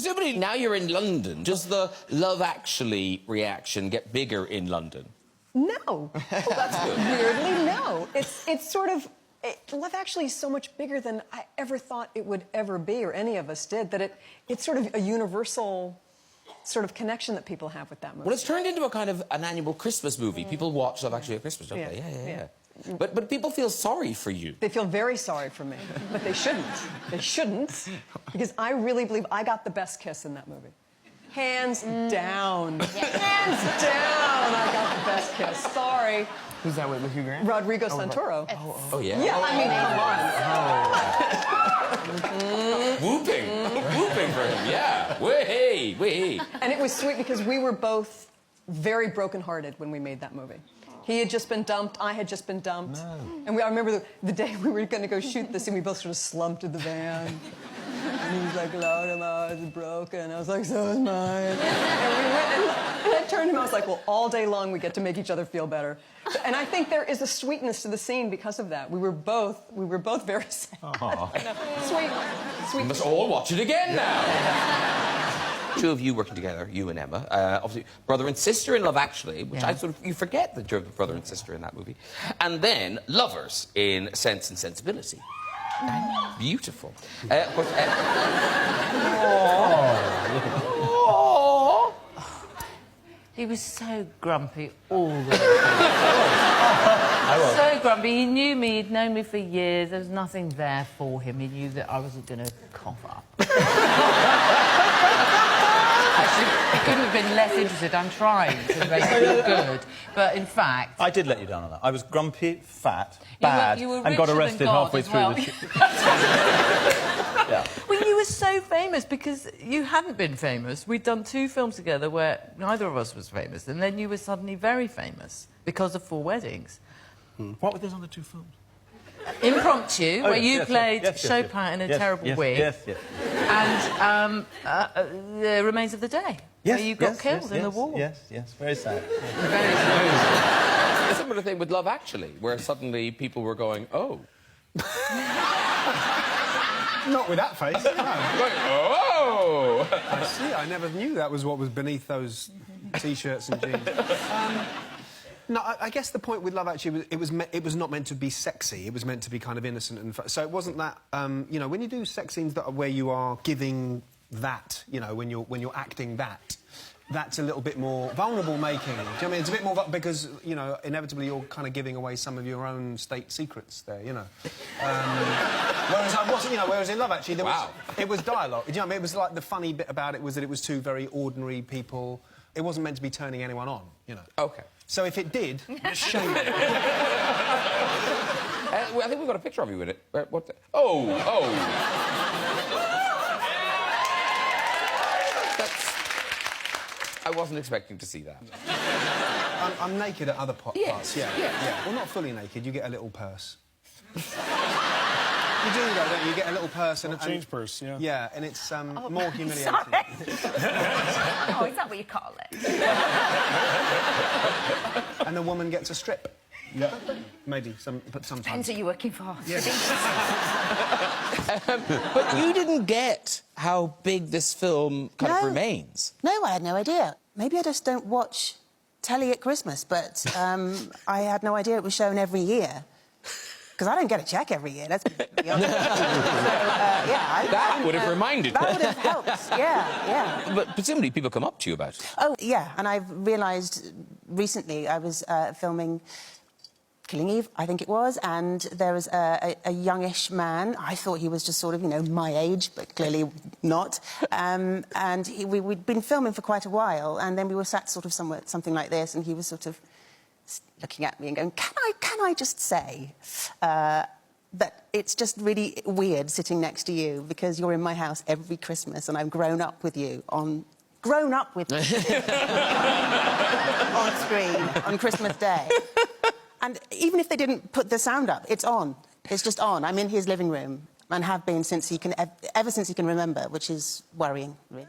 presumably now you're in London. Does the Love Actually reaction get bigger in London? No. Well, that's good. Weirdly, no. It's sort of... Love Actually is so much bigger than I ever thought it would ever be, or any of us did, that it's sort of a universal sort of connection that people have with that movie. Well, it's turned into a kind of an annual Christmas movie. People watch Love Actually at Christmas, don't they? Yeah. But people feel sorry for you. They feel very sorry for me, but they shouldn't. They shouldn't, because I really believe I got the best kiss in that movie. Hands down. Hands down, I got the best kiss. Sorry. Who's that with Hugh Grant? Rodrigo Santoro. Oh, yeah? Yeah, I mean, come on. Whooping for him, yeah. Way. And it was sweet because we were both very brokenhearted when we made that movie. He had just been dumped, I had just been dumped. No. And I remember the day we were going to go shoot this, and we both sort of slumped in the van. And he was like, "Loud, my heart is broken." I was like, "So is mine." And we went, and I turned to him, I was like, well, all day long we get to make each other feel better. And I think there is a sweetness to the scene because of that. We were both very sad. Sweet. We must all watch it again now. Two of you working together, you and Emma, obviously brother and sister in Love Actually, which you forget that you're the brother and sister in that movie, and then lovers in Sense and Sensibility. Beautiful. Of course. He was so grumpy all the time. So grumpy. He knew me. He'd known me for years. There was nothing there for him. He knew that I wasn't going to cough up. Actually, he couldn't have been less interested. I'm trying to make it look good. But, in fact... I did let you down on that. I was grumpy, fat, bad, and got arrested halfway through the shoot. Yeah. Well, you were so famous because you hadn't been famous. We'd done 2 films together where neither of us was famous, and then you were suddenly very famous because of 4 Weddings. What were those other 2 films? Impromptu, where you played Chopin in a terrible wig. Yes. And The Remains of the Day, where you got killed in the war. Yes, very sad. Very sad. A similar thing with Love Actually, where suddenly people were going, oh. Not with that face, no. Like, oh! I see, I never knew that was what was beneath those T-shirts and jeans. No, I guess the point with Love Actually, it was not meant to be sexy. It was meant to be kind of innocent and so it wasn't that. You know, when you do sex scenes that are where you are giving that, you know, when you're acting that, that's a little bit more vulnerable making. Do you know what I mean? It's a bit more because you know inevitably you're kind of giving away some of your own state secrets there. You know. Whereas I wasn't. You know. Whereas in Love Actually, it was dialogue. Do you know what I mean? It was like the funny bit about it was that it was 2 very ordinary people. It wasn't meant to be turning anyone on. You know. Okay. So if it did, shame it. Well, I think we've got a picture of you in it. What the... Oh! I wasn't expecting to see that. I'm naked at other parts. Yeah. Well, not fully naked. You get a little purse. You do, though, don't you? You get a little purse and... change purse, yeah. Yeah, and it's more humiliating. Oh, is that what you call it? And the woman gets a strip. Yeah. Maybe, but sometimes. Depends who you're working for. Yes. But you didn't get how big this film kind of remains. No, I had no idea. Maybe I just don't watch telly at Christmas, but I had no idea it was shown every year. Because I don't get a check every year, let's be honest. That would have reminded me. That would have helped, yeah. But presumably people come up to you about it. Oh, yeah, and I've realised recently I was filming Killing Eve, I think it was, and there was a youngish man. I thought he was just sort of, you know, my age, but clearly not. And we'd been filming for quite a while, and then we were sat sort of somewhere, something like this, and he was sort of looking at me and going, can I just say that it's just really weird sitting next to you because you're in my house every Christmas and I've grown up with you on screen on Christmas Day. And even if they didn't put the sound up, it's on. It's just on. I'm in his living room and have been since ever since he can remember, which is worrying, really.